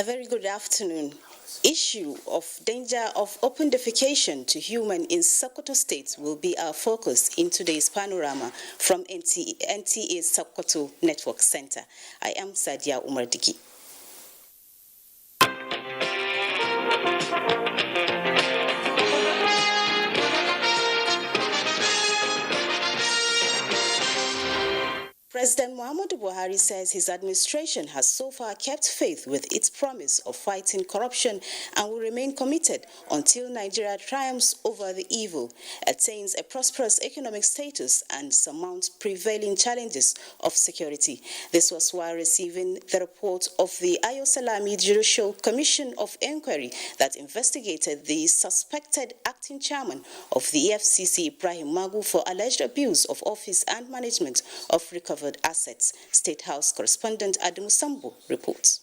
very good afternoon. Issue of danger of open defecation to human in Sokoto State will be our focus in today's panorama from NTA Sokoto Network Center. I am Sadia Umardiki. President Muhammadu Buhari says his administration has so far kept faith with its promise of fighting corruption and will remain committed until Nigeria triumphs over the evil, attains a prosperous economic status, and surmounts prevailing challenges of security. This was while receiving the report of the Ayo Salami Judicial Commission of Inquiry that investigated the suspected acting chairman of the EFCC, Ibrahim Magu, for alleged abuse of office and management of recovered assets. State House correspondent Adamu Sambo reports.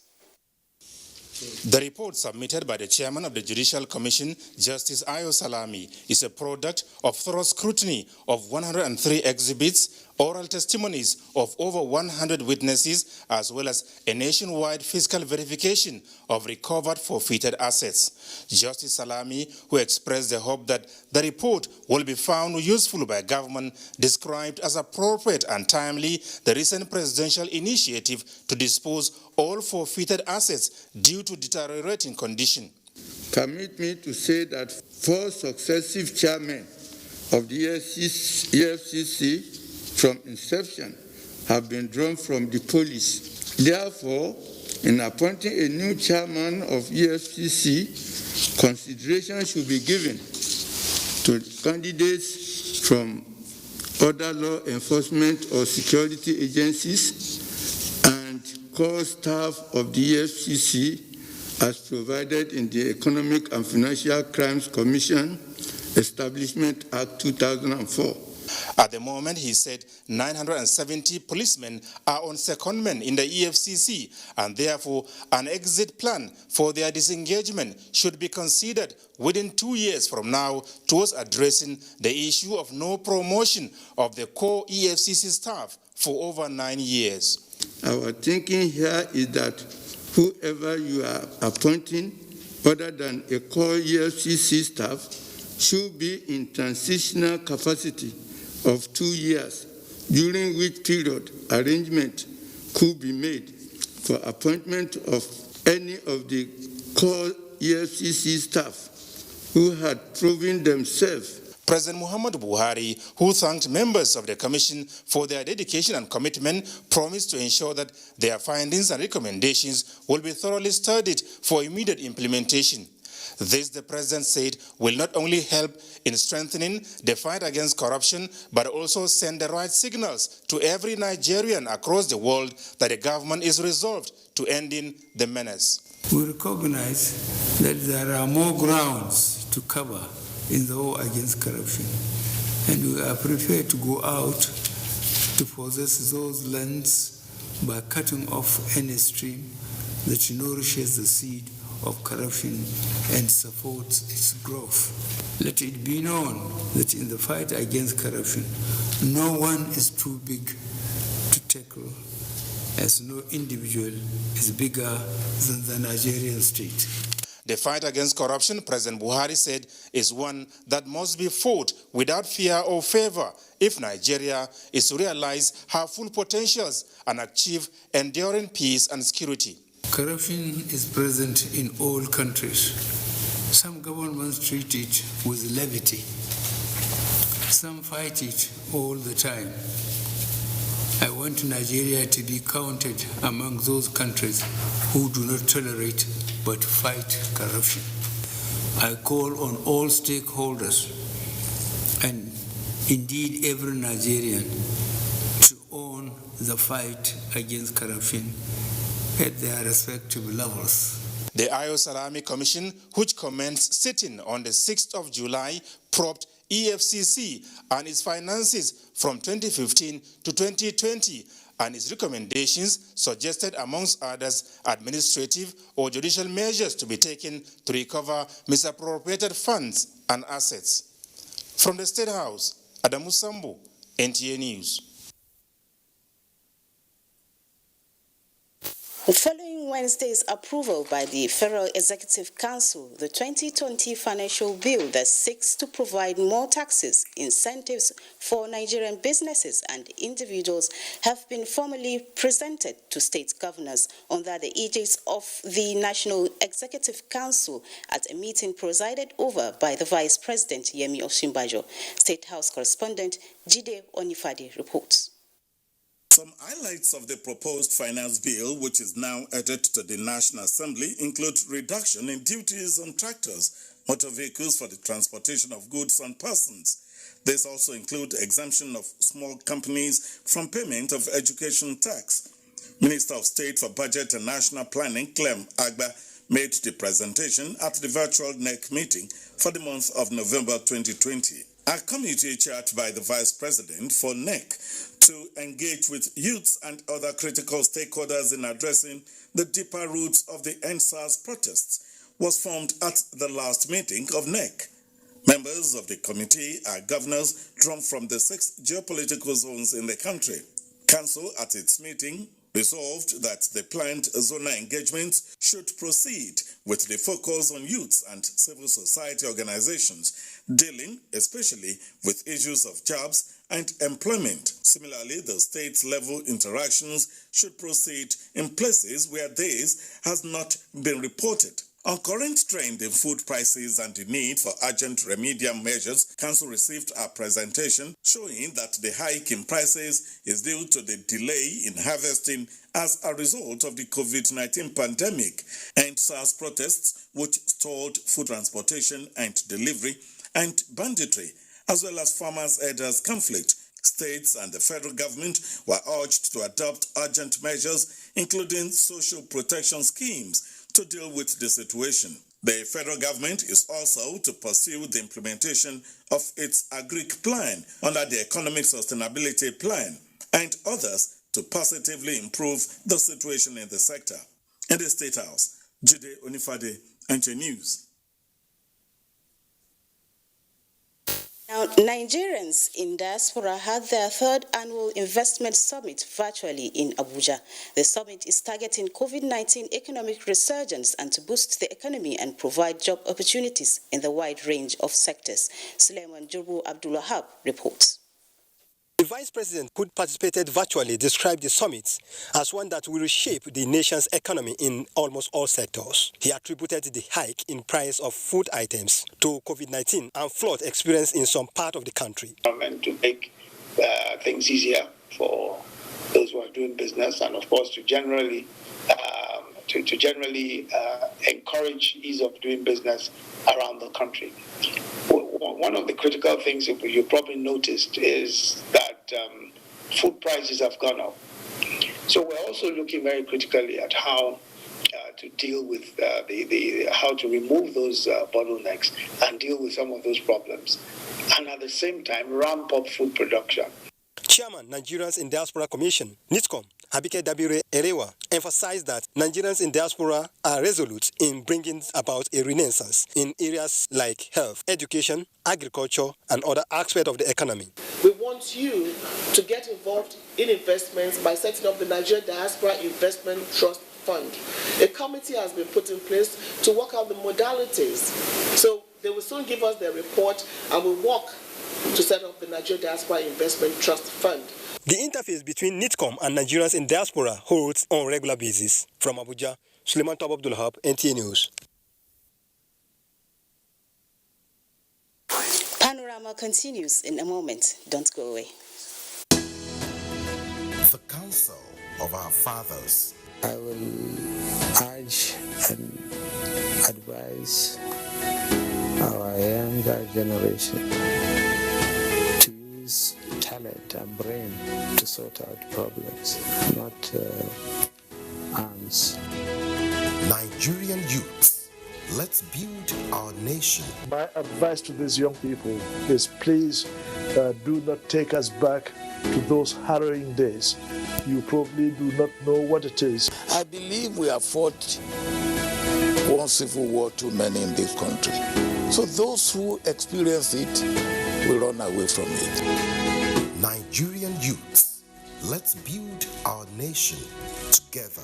The report submitted by the chairman of the Judicial Commission, Justice Ayo Salami, is a product of thorough scrutiny of 103 exhibits, oral testimonies of over 100 witnesses, as well as a nationwide fiscal verification of recovered forfeited assets. Justice Salami, who expressed the hope that the report will be found useful by government, described as appropriate and timely the recent presidential initiative to dispose all forfeited assets due to deteriorating condition. Permit me to say that 4 successive chairmen of the EFCC from inception have been drawn from the police. Therefore, in appointing a new chairman of EFCC, consideration should be given to candidates from other law enforcement or security agencies and core staff of the EFCC as provided in the Economic and Financial Crimes Commission Establishment Act 2004. At the moment, he said 970 policemen are on secondment in the EFCC, and therefore an exit plan for their disengagement should be considered within 2 years from now towards addressing the issue of no promotion of the core EFCC staff for over 9 years. Our thinking here is that whoever you are appointing other than a core EFCC staff should be in transitional capacity of 2 years, during which period arrangement could be made for appointment of any of the core EFCC staff who had proven themselves. President Muhammadu Buhari, who thanked members of the commission for their dedication and commitment, promised to ensure that their findings and recommendations will be thoroughly studied for immediate implementation. This, the president said, will not only help in strengthening the fight against corruption, but also send the right signals to every Nigerian across the world that the government is resolved to ending the menace. We recognize that there are more grounds to cover in the war against corruption, and we are prepared to go out to possess those lands by cutting off any stream that nourishes the seed of corruption and supports its growth. Let it be known that in the fight against corruption, no one is too big to tackle, as no individual is bigger than the Nigerian state. The fight against corruption, President Buhari said, is one that must be fought without fear or favor if Nigeria is to realize her full potentials and achieve enduring peace and security. Corruption is present in all countries. Some governments treat it with levity. Some fight it all the time. I want Nigeria to be counted among those countries who do not tolerate but fight corruption. I call on all stakeholders and indeed every Nigerian to own the fight against corruption at their respective levels. The Ayo Salami Commission, which commenced sitting on the 6th of July, probed EFCC and its finances from 2015 to 2020, and its recommendations suggested, amongst others, administrative or judicial measures to be taken to recover misappropriated funds and assets. From the State House, Adamu Sambo, NTA News. Following Wednesday's approval by the Federal Executive Council, the 2020 financial bill that seeks to provide more taxes incentives for Nigerian businesses and individuals have been formally presented to state governors under the aegis of the National Executive Council at a meeting presided over by the Vice President Yemi Osinbajo. State House correspondent Jide Onifade reports. Some highlights of the proposed finance bill, which is now headed to the National Assembly, include reduction in duties on tractors, motor vehicles for the transportation of goods and persons. These also include exemption of small companies from payment of education tax. Minister of State for Budget and National Planning, Clem Agba, made the presentation at the virtual NEC meeting for the month of November 2020. A committee chaired by the Vice President for NEC to engage with youths and other critical stakeholders in addressing the deeper roots of the EndSARS protests was formed at the last meeting of NEC. Members of the committee are governors drawn from the 6 geopolitical zones in the country. Council at its meeting resolved that the planned zonal engagements should proceed with the focus on youths and civil society organizations, dealing especially with issues of jobs and employment. Similarly, the state-level interactions should proceed in places where this has not been reported. On current trend in food prices and the need for urgent remedial measures, Council received a presentation showing that the hike in prices is due to the delay in harvesting as a result of the COVID-19 pandemic and SARS protests, which stalled food transportation and delivery, and banditry, as well as farmers-herders conflict. States and the federal government were urged to adopt urgent measures, including social protection schemes, to deal with the situation. The federal government is also to pursue the implementation of its Agric plan under the Economic Sustainability Plan and others to positively improve the situation in the sector. In the State House, Jide Onifade, NJ News. Now, Nigerians in diaspora had their 3rd annual investment summit virtually in Abuja. The summit is targeting COVID-19 economic resurgence and to boost the economy and provide job opportunities in the wide range of sectors. Suleiman Jurbu Abdulwahab reports. The Vice President, who participated virtually, described the summit as one that will reshape the nation's economy in almost all sectors. He attributed the hike in price of food items to COVID-19 and flood experienced in some part of the country. And to make things easier for those who are doing business, and of course to generally encourage ease of doing business around the country. One of the critical things you probably noticed is that food prices have gone up. So we're also looking very critically at how to deal with how to remove those bottlenecks and deal with some of those problems, and at the same time ramp up food production. Chairman, Nigerians in Diaspora Commission, NITCOM, Abike Dabire Erewa, emphasized that Nigerians in diaspora are resolute in bringing about a renaissance in areas like health, education, agriculture, and other aspects of the economy. We want you to get involved in investments by setting up the Nigerian Diaspora Investment Trust Fund. A committee has been put in place to work out the modalities. So they will soon give us their report and we'll work to set up the Nigerian Diaspora Investment Trust Fund. The interface between NITCOM and Nigerians in diaspora holds on a regular basis. From Abuja, Suleiman Abdulwahab, NTA News. Panorama continues in a moment. Don't go away. The Council of Our Fathers. I will urge and advise our younger generation to use talent and brain to sort out problems, not arms. Nigerian youths, let's build our nation. My advice to these young people is please do not take us back to those harrowing days. You probably do not know what it is. I believe we have fought one civil war too many in this country. So those who experience it will run away from it. Nigerian youths, let's build our nation together.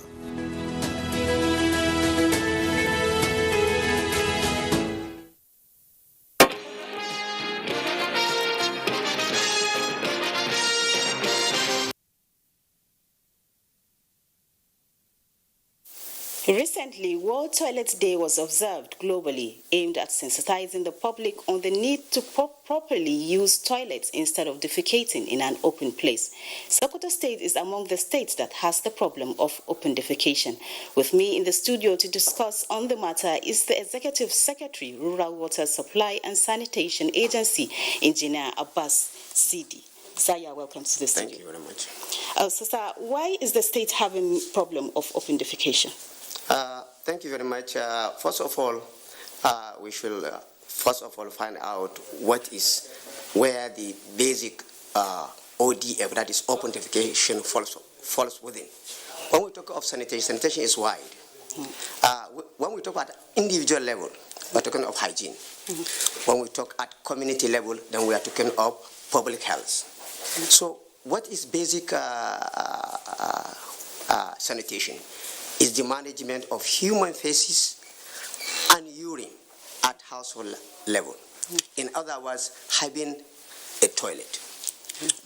Recently, World Toilet Day was observed globally, aimed at sensitizing the public on the need to properly use toilets instead of defecating in an open place. Sokoto State is among the states that has the problem of open defecation. With me in the studio to discuss on the matter is the Executive Secretary, Rural Water Supply and Sanitation Agency, Engineer Abbas Sidi. Sir, you are welcome to the studio. Thank you very much. So, sir, why is the state having problem of open defecation? Thank you very much. First of all, we should find out where the basic ODF, that is open defecation, falls within. When we talk of sanitation is wide. When we talk at individual level, we're talking of hygiene. When we talk at community level, then we are talking of public health. So what is basic sanitation? Is the management of human feces and urine at household level. In other words, having a toilet.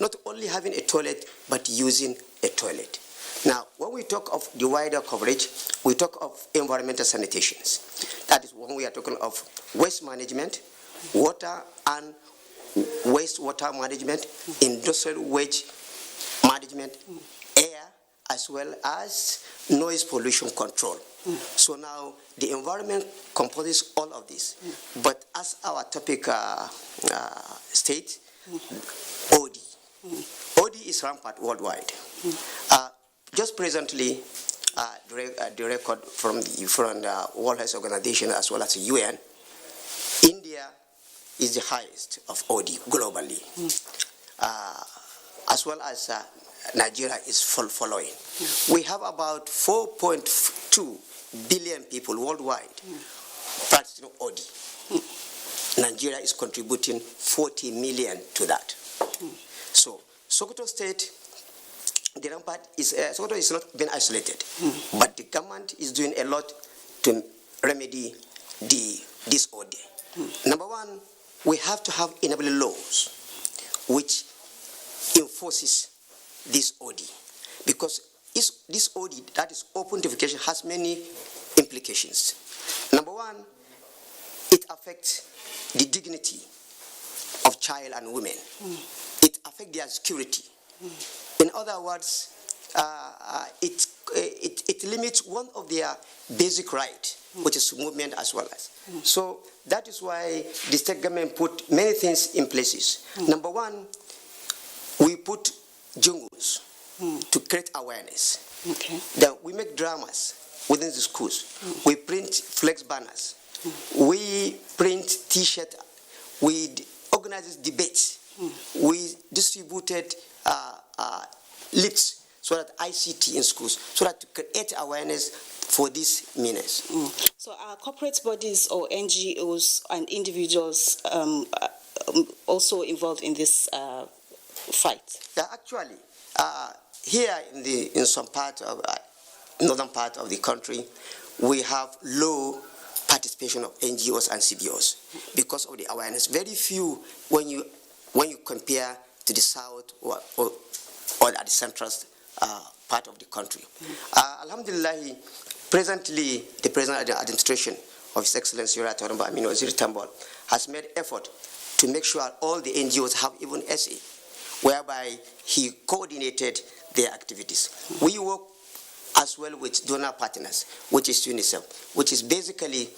Not only having a toilet, but using a toilet. Now, when we talk of the wider coverage, we talk of environmental sanitations. That is when we are talking of waste management, water and wastewater management, industrial waste management, air, as well as noise pollution control. So now the environment composes all of this. But as our topic states, OD. OD is rampant worldwide. Just presently, the record from the World Health Organization as well as the UN, India is the highest of OD globally, as well as Nigeria is following. We have about 4.2 billion people worldwide practicing OD. Nigeria is contributing 40 million to that. So Sokoto State, the rampart is Sokoto is not been isolated, but the government is doing a lot to remedy this OD. Number one, we have to have enabling laws which enforces this OD, because this OD, that is open defecation, has many implications. Number one, it affects the dignity of child and women. It affects their security. In other words, it limits one of their basic rights, which is movement as well as. So that is why the state government put many things in places. Number one, we put jungles to create awareness. Then we make dramas within the schools. We print flex banners. We print T-shirts. We organize debates. We distributed lists so that ICT in schools, so that to create awareness for these menace. So are corporate bodies or NGOs and individuals also involved in this fight? Yeah, actually, here in some part of northern part of the country, we have low participation of NGOs and CBOs because of the awareness. Very few when you compare to the south or at the central part of the country. Alhamdulillah, presently the present administration of His Excellency Honorable Aminu Waziri Tambol has made effort to make sure all the NGOs have even SA, whereby he coordinated their activities. We work as well with donor partners, which is UNICEF, which is basically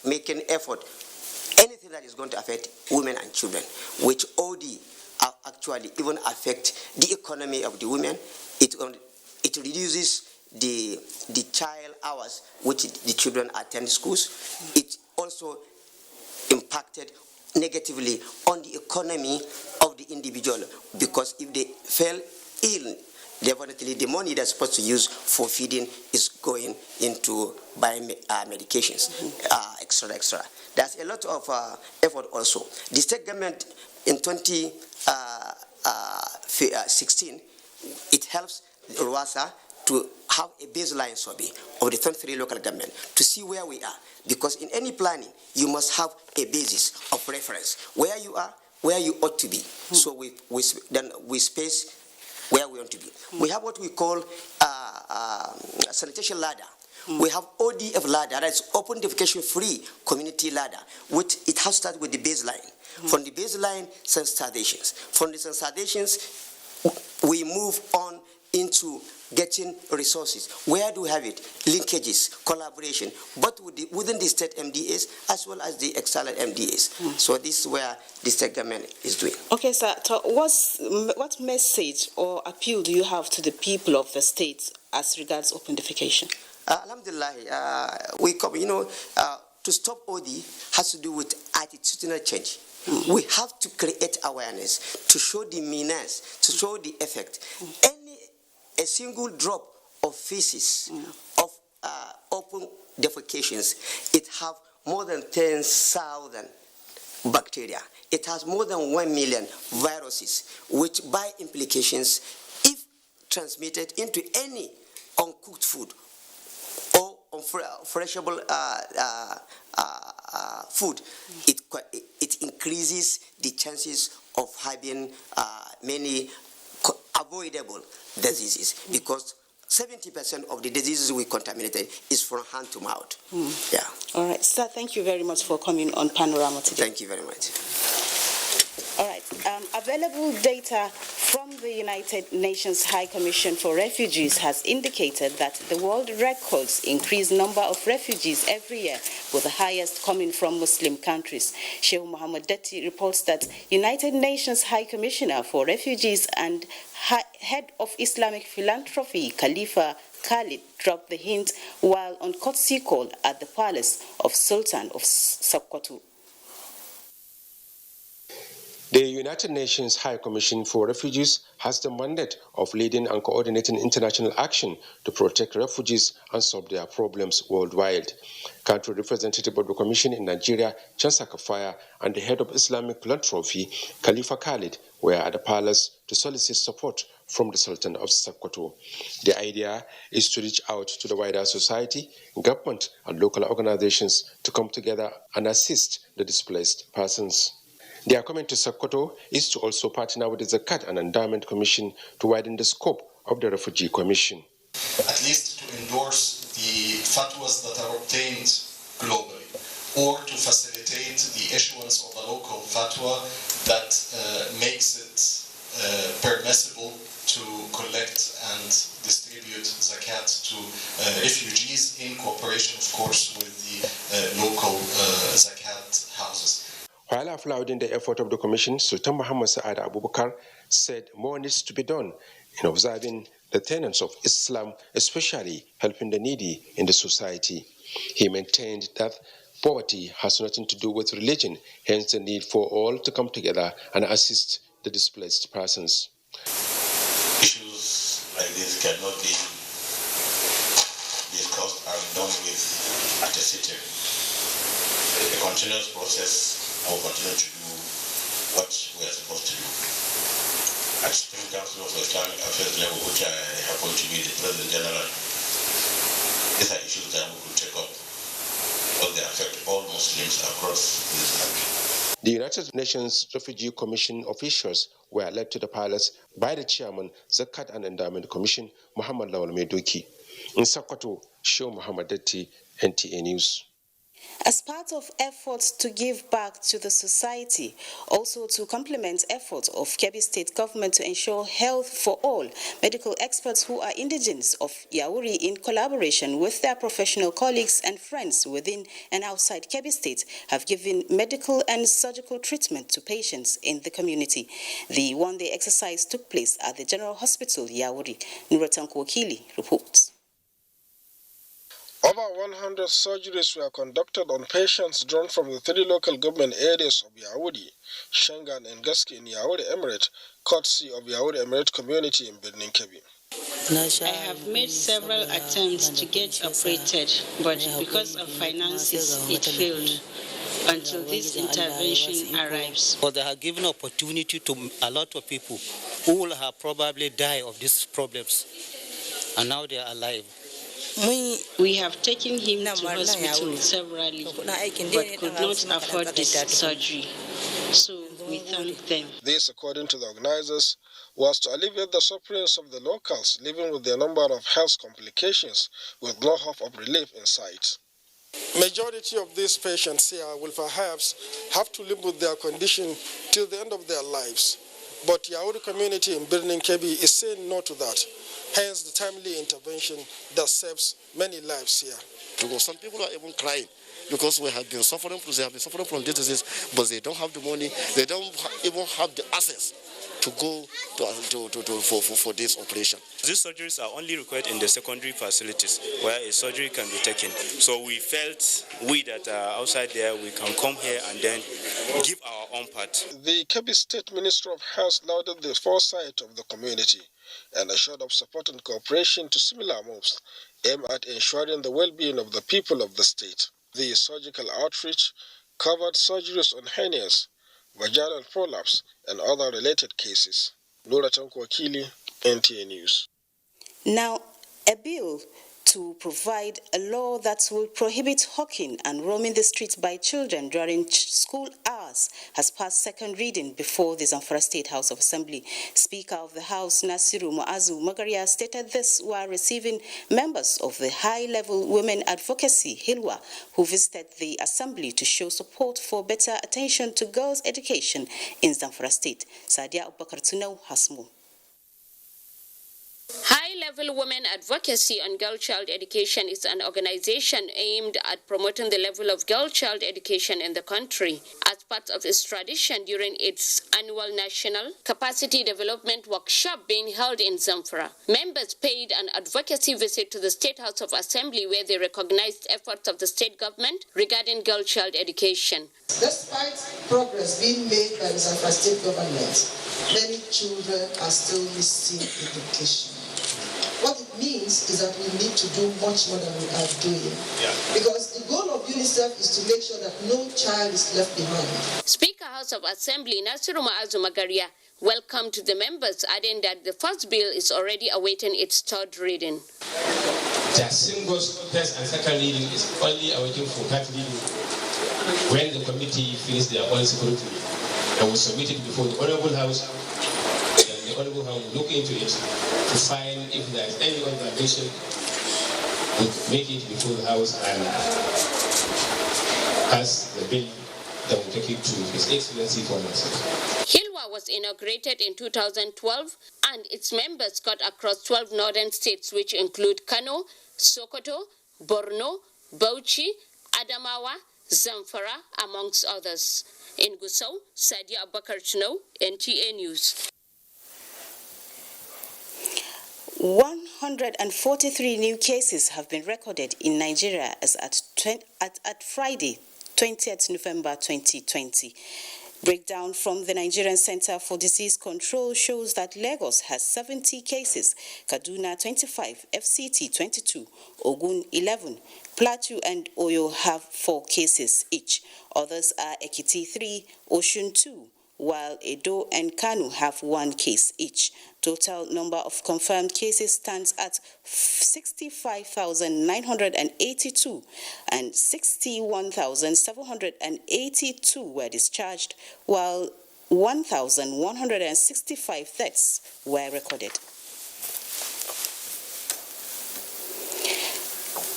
making effort anything that is going to affect women and children, which OD actually even affect the economy of the women. It reduces the child hours which the children attend schools. It also impacted negatively on the economy of the individual, because if they fell ill, definitely the money they're supposed to use for feeding is going into buying medications, extra. There's a lot of effort also. The state government in 2016, it helps Rwasa to have a baseline survey of the 23 local government to see where we are. Because in any planning, you must have a basis of reference, where you are, where you ought to be. So then we space where we want to be. We have what we call sanitation ladder. We have ODF ladder, that's open defecation free community ladder, which it has started with the baseline. From the baseline, sensitizations. From the sensitizations, we move on into getting resources. Where do we have it? Linkages, collaboration, both within the state MDAs as well as the external MDAs. So this is where the state government is doing. Okay, sir. So what message or appeal do you have to the people of the state as regards open defecation? Alhamdulillah, to stop OD has to do with attitudinal change. We have to create awareness, to show the meanness, to show the effect. A single drop of feces, of open defecations, it have more than 10,000 bacteria. It has more than 1 million viruses, which by implications, if transmitted into any uncooked food or unfreshable food, it increases the chances of having many avoidable diseases, because 70% of the diseases we contaminated is from hand to mouth. Yeah. All right, sir, thank you very much for coming on Panorama today. Thank you very much. All right, available data from the United Nations High Commission for Refugees has indicated that the world records increased number of refugees every year, with the highest coming from Muslim countries. Sheikh Mohammed Detti reports that United Nations High Commissioner for Refugees and Head of Islamic Philanthropy, Khalifa Khalid, dropped the hint while on courtesy call at the palace of Sultan of Sokoto. The United Nations High Commission for Refugees has the mandate of leading and coordinating international action to protect refugees and solve their problems worldwide. Country representative of the Commission in Nigeria, Chansa Kafaya, and the head of Islamic Philanthropy, Khalifa Khalid, were at the palace to solicit support from the Sultan of Sokoto. The idea is to reach out to the wider society, government, and local organizations to come together and assist the displaced persons. Their comment to Sokoto is to also partner with the Zakat and Endowment Commission to widen the scope of the Refugee Commission. At least to endorse the fatwas that are obtained globally, or to facilitate the issuance of a local fatwa that makes it permissible to collect and distribute zakat to refugees in cooperation, of course, with the local zakat houses. While applauding the effort of the Commission, Sultan Muhammad Sa'ad Abubakar said more needs to be done in observing the tenets of Islam, especially helping the needy in the society. He maintained that poverty has nothing to do with religion, hence the need for all to come together and assist the displaced persons. Issues like this cannot be discussed and done with at a sitting. A continuous process will continue to do what we are supposed to do. At Supreme Council of Islamic Affairs level, which I happen to be the President General, these are issues that we could take up because they affect all Muslims across this country. The United Nations Refugee Commission officials were led to the palace by the chairman, Zakat and Endowment Commission, Muhammad Lawal Meduki. In Sokoto, Sheikh Mohammed Detti, NTA News. As part of efforts to give back to the society, also to complement efforts of Kebbi State government to ensure health for all, medical experts who are indigenous of Yauri, in collaboration with their professional colleagues and friends within and outside Kebbi State, have given medical and surgical treatment to patients in the community. The one-day exercise took place at the General Hospital, Yauri. Nuratan Kwokili reports. Over 100 surgeries were conducted on patients drawn from the 3 local government areas of Yauri, Shangan and Gaski in Yauri Emirate, courtesy of Yauri Emirate community in Birnin Kebbi. I have made several attempts to get operated, but because of finances, it failed until this intervention arrives. But they have given opportunity to a lot of people who will have probably died of these problems, and now they are alive. We have taken him to hospital severally, but could not afford this surgery. So we thank them. This, according to the organizers, was to alleviate the sufferings of the locals living with their number of health complications with no hope of relief in sight. Majority of these patients here will perhaps have to live with their condition till the end of their lives. But Yauri community in Birnin Kebbi is saying no to that. Hence the timely intervention that saves many lives here. Because some people are even crying because they have been suffering from this disease, but they don't have the money, they don't even have the access to go for this operation. These surgeries are only required in the secondary facilities where a surgery can be taken. So we felt that outside there we can come here and then give our own part. The Kebbi State Minister of Health lauded the foresight of the community and assured of support and cooperation to similar moves aimed at ensuring the well-being of the people of the state. The surgical outreach covered surgeries on hernias, vaginal prolapse, and other related cases. Nura Tanko Akili, NTA News. Now, a bill to provide a law that will prohibit hawking and roaming the streets by children during school hours has passed second reading before the Zamfara State House of Assembly. Speaker of the House, Nasiru Muazu Magaria, stated this while receiving members of the high-level women advocacy, Hilwa, who visited the Assembly to show support for better attention to girls' education in Zamfara State. Sadia Abubakar Tunau has more. High-Level Women Advocacy on Girl Child Education is an organization aimed at promoting the level of girl child education in the country as part of its tradition during its annual National Capacity Development Workshop being held in Zamfara. Members paid an advocacy visit to the State House of Assembly where they recognized efforts of the state government regarding girl child education. Despite progress being made by the Zamfara state government, many children are still missing education. What it means is that we need to do much more than we are doing. Because the goal of UNICEF is to make sure that no child is left behind. Speaker House of Assembly Nasiru Ma'azu Magaria welcomed the members, adding that the first bill is already awaiting its third reading. The single first and second reading is only awaiting for third reading when the committee finishes their own scrutiny and will submit it before the Honorable House. The Honorable House will look into it to find if there is any other vision, will make it before the House and pass the bill that will take it to His Excellency for myself. Hilwa was inaugurated in 2012 and its members cut across 12 northern states which include Kano, Sokoto, Borno, Bauchi, Adamawa, Zamfara, amongst others. In Gusau, Sadia Abubakar Chino, NTA News. 143 new cases have been recorded in Nigeria as at Friday, 20th November 2020. Breakdown from the Nigerian Center for Disease Control shows that Lagos has 70 cases, Kaduna 25, FCT 22, Ogun 11, Plateau and Oyo have 4 cases each. Others are Ekiti 3, Osun 2, while Edo and Kanu have 1 case each. Total number of confirmed cases stands at 65,982 and 61,782 were discharged, while 1,165 deaths were recorded.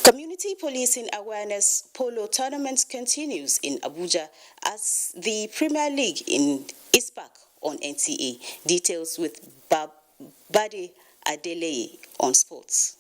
Community policing awareness polo tournament continues in Abuja as the Premier League is back on NTA. Details with Bade Adeleye on sports.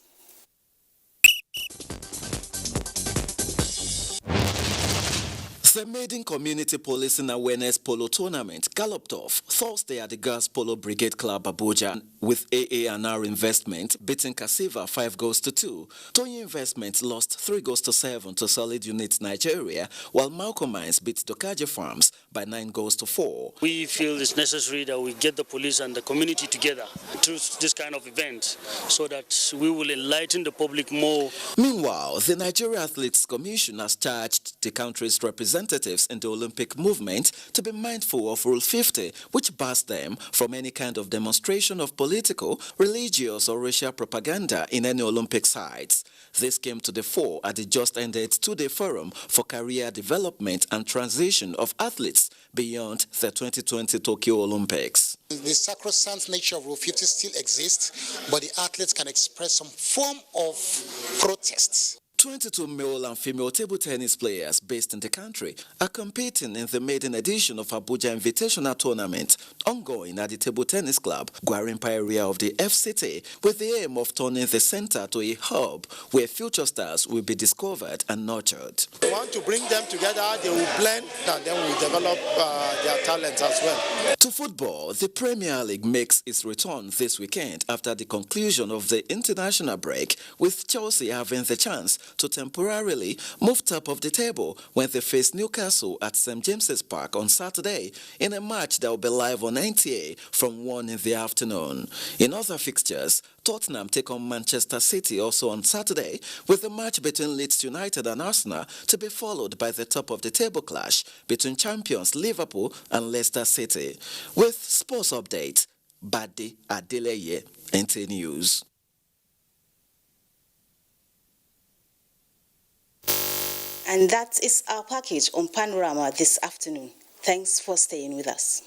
The maiden community policing awareness polo tournament galloped off Thursday at the Girls Polo Brigade Club Abuja with AA&R Investment beating Kasiva 5-2. Toyin Investment lost 3-7 to Solid Unit Nigeria, while Malcolm Mines beat Dokaji Farms by 9-4. We feel it's necessary that we get the police and the community together through this kind of event so that we will enlighten the public more. Meanwhile, the Nigeria Athletes Commission has charged the country's representative representatives in the Olympic movement to be mindful of Rule 50, which bars them from any kind of demonstration of political, religious or racial propaganda in any Olympic sites. This came to the fore at the just-ended two-day forum for career development and transition of athletes beyond the 2020 Tokyo Olympics. The sacrosanct nature of Rule 50 still exists, but the athletes can express some form of protest. 22 male and female table tennis players based in the country are competing in the maiden edition of Abuja Invitational Tournament, ongoing at the Table Tennis Club, Gwarimpa area of the FCT, with the aim of turning the center to a hub where future stars will be discovered and nurtured. We want to bring them together, they will blend, and then we will develop their talent as well. To football, the Premier League makes its return this weekend after the conclusion of the international break, with Chelsea having the chance to temporarily move top of the table when they face Newcastle at St. James's Park on Saturday in a match that will be live on NTA from 1 in the afternoon. In other fixtures, Tottenham take on Manchester City also on Saturday, with the match between Leeds United and Arsenal to be followed by the top of the table clash between champions Liverpool and Leicester City. With sports update, Badi Adeleye, NTA News. And that is our package on Panorama this afternoon. Thanks for staying with us.